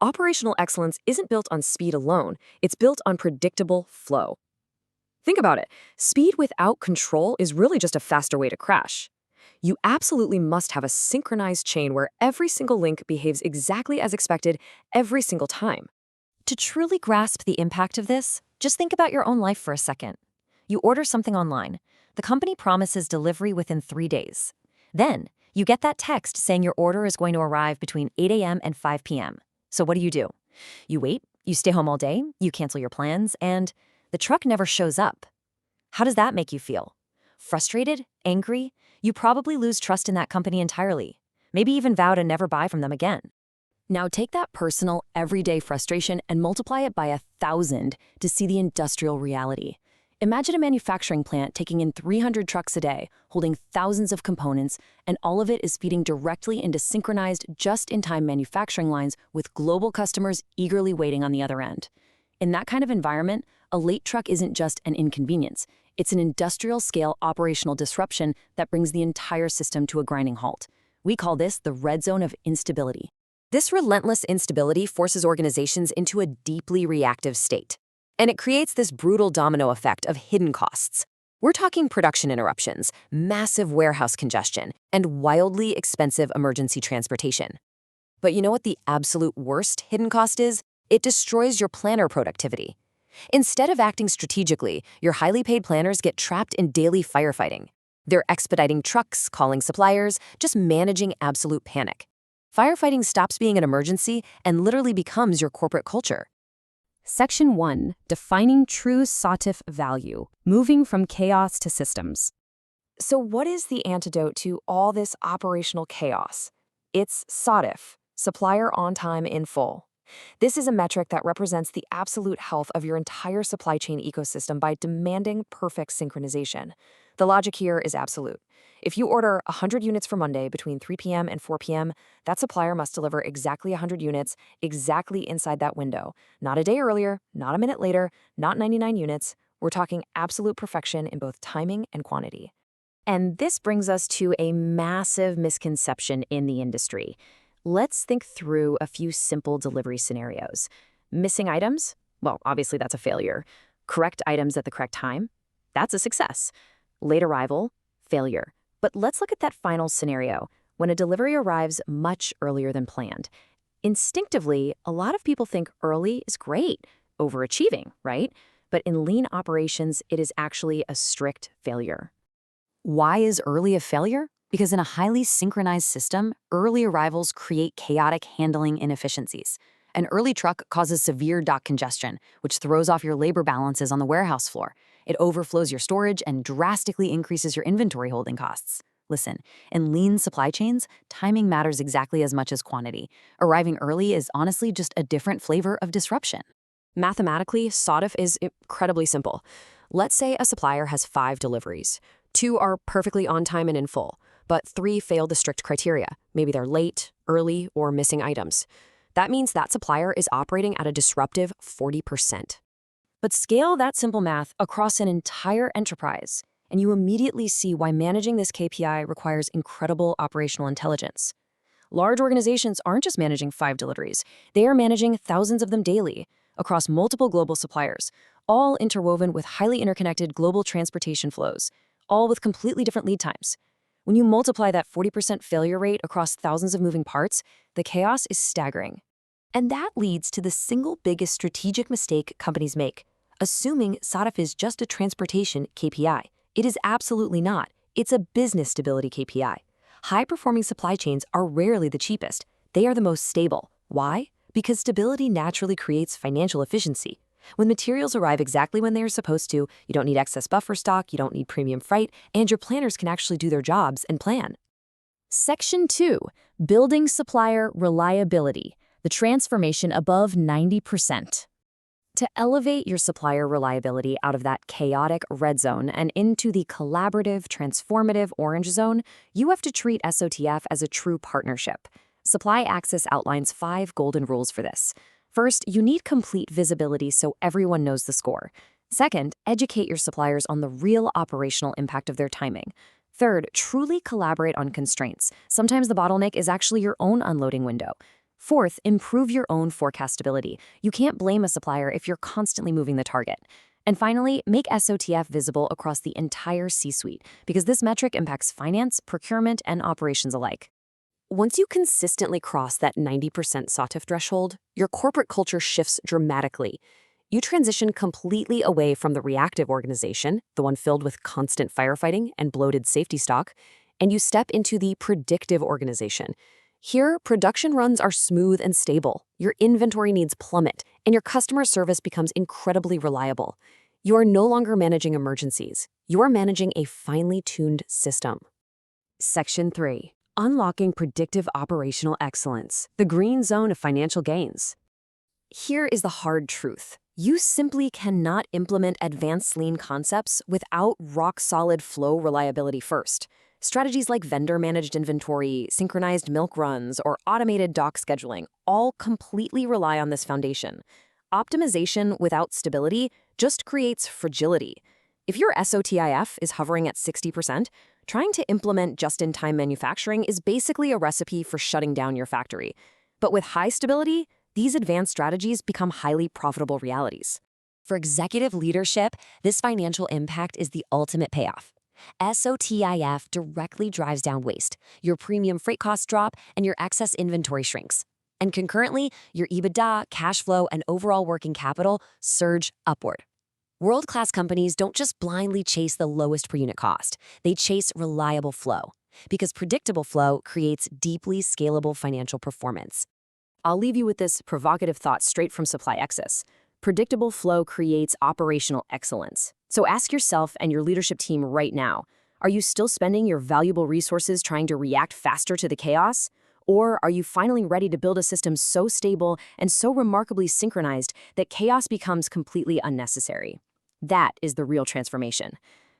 Operational excellence isn't built on speed alone, it's built on predictable flow. Think about it. Speed without control is really just a faster way to crash. You absolutely must have a synchronized chain where every single link behaves exactly as expected every single time. To truly grasp the impact of this, just think about your own life for a second. You order something online. The company promises delivery within 3 days. Then, you get that text saying your order is going to arrive between 8 a.m. and 5 p.m. So what do? You wait, you stay home all day, you cancel your plans, and the truck never shows up. How does that make you feel? Frustrated? Angry? You probably lose trust in that company entirely. Maybe even vow to never buy from them again. Now take that personal, everyday frustration and multiply it by 1,000 to see the industrial reality. Imagine a manufacturing plant taking in 300 trucks a day, holding thousands of components, and all of it is feeding directly into synchronized, just-in-time manufacturing lines with global customers eagerly waiting on the other end. In that kind of environment, a late truck isn't just an inconvenience. It's an industrial-scale operational disruption that brings the entire system to a grinding halt. We call this the red zone of instability. This relentless instability forces organizations into a deeply reactive state. And it creates this brutal domino effect of hidden costs. We're talking production interruptions, massive warehouse congestion, and wildly expensive emergency transportation. But you know what the absolute worst hidden cost is? It destroys your planner productivity. Instead of acting strategically, your highly paid planners get trapped in daily firefighting. They're expediting trucks, calling suppliers, just managing absolute panic. Firefighting stops being an emergency and literally becomes your corporate culture. Section 1. Defining true SOTIF value, moving from chaos to systems. So what is the antidote to all this operational chaos? It's SOTIF, Supplier On Time in Full. This is a metric that represents the absolute health of your entire supply chain ecosystem by demanding perfect synchronization. The logic here is absolute. If you order 100 units for Monday between 3 p.m. and 4 p.m., that supplier must deliver exactly 100 units exactly inside that window. Not a day earlier, not a minute later, not 99 units. We're talking absolute perfection in both timing and quantity. And this brings us to a massive misconception in the industry. Let's think through a few simple delivery scenarios. Missing items? Well, obviously that's a failure. Correct items at the correct time? That's a success. Late arrival? Failure. But let's look at that final scenario, when a delivery arrives much earlier than planned. Instinctively, a lot of people think early is great, overachieving, right? But in lean operations, it is actually a strict failure. Why is early a failure? Because in a highly synchronized system, early arrivals create chaotic handling inefficiencies. An early truck causes severe dock congestion, which throws off your labor balances on the warehouse floor. It overflows your storage and drastically increases your inventory holding costs. Listen, in lean supply chains, timing matters exactly as much as quantity. Arriving early is honestly just a different flavor of disruption. Mathematically, SOTIF is incredibly simple. Let's say a supplier has 5 deliveries. 2 are perfectly on time and in full, but 3 fail the strict criteria. Maybe they're late, early, or missing items. That means that supplier is operating at a disruptive 40%. But scale that simple math across an entire enterprise, and you immediately see why managing this KPI requires incredible operational intelligence. Large organizations aren't just managing 5 deliveries. They are managing thousands of them daily, across multiple global suppliers, all interwoven with highly interconnected global transportation flows, all with completely different lead times. When you multiply that 40% failure rate across thousands of moving parts, the chaos is staggering. And that leads to the single biggest strategic mistake companies make, assuming SOTIF is just a transportation KPI. It is absolutely not. It's a business stability KPI. High-performing supply chains are rarely the cheapest. They are the most stable. Why? Because stability naturally creates financial efficiency. When materials arrive exactly when they are supposed to, you don't need excess buffer stock, you don't need premium freight, and your planners can actually do their jobs and plan. Section 2. Building supplier reliability. The transformation above 90%. To elevate your supplier reliability out of that chaotic red zone and into the collaborative, transformative orange zone, you have to treat SOTF as a true partnership. Supply Access outlines 5 golden rules for this. First, you need complete visibility so everyone knows the score. Second, educate your suppliers on the real operational impact of their timing. Third, truly collaborate on constraints. Sometimes the bottleneck is actually your own unloading window. Fourth, improve your own forecastability. You can't blame a supplier if you're constantly moving the target. And finally, make SOTF visible across the entire C-suite, because this metric impacts finance, procurement, and operations alike. Once you consistently cross that 90% SOTIF threshold, your corporate culture shifts dramatically. You transition completely away from the reactive organization, the one filled with constant firefighting and bloated safety stock, and you step into the predictive organization. Here, production runs are smooth and stable, your inventory needs plummet, and your customer service becomes incredibly reliable. You are no longer managing emergencies. You are managing a finely tuned system. Section 3. Unlocking predictive operational excellence, the green zone of financial gains. Here is the hard truth. You simply cannot implement advanced lean concepts without rock-solid flow reliability first. Strategies like vendor-managed inventory, synchronized milk runs, or automated dock scheduling all completely rely on this foundation. Optimization without stability just creates fragility. If your SOTIF is hovering at 60%, trying to implement just-in-time manufacturing is basically a recipe for shutting down your factory. But with high stability, these advanced strategies become highly profitable realities. For executive leadership, this financial impact is the ultimate payoff. SOTIF directly drives down waste, your premium freight costs drop, and your excess inventory shrinks. And concurrently, your EBITDA, cash flow, and overall working capital surge upward. World-class companies don't just blindly chase the lowest per unit cost. They chase reliable flow, because predictable flow creates deeply scalable financial performance. I'll leave you with this provocative thought straight from SupplyX's. Predictable flow creates operational excellence. So ask yourself and your leadership team right now, are you still spending your valuable resources trying to react faster to the chaos? Or are you finally ready to build a system so stable and so remarkably synchronized that chaos becomes completely unnecessary? That is the real transformation.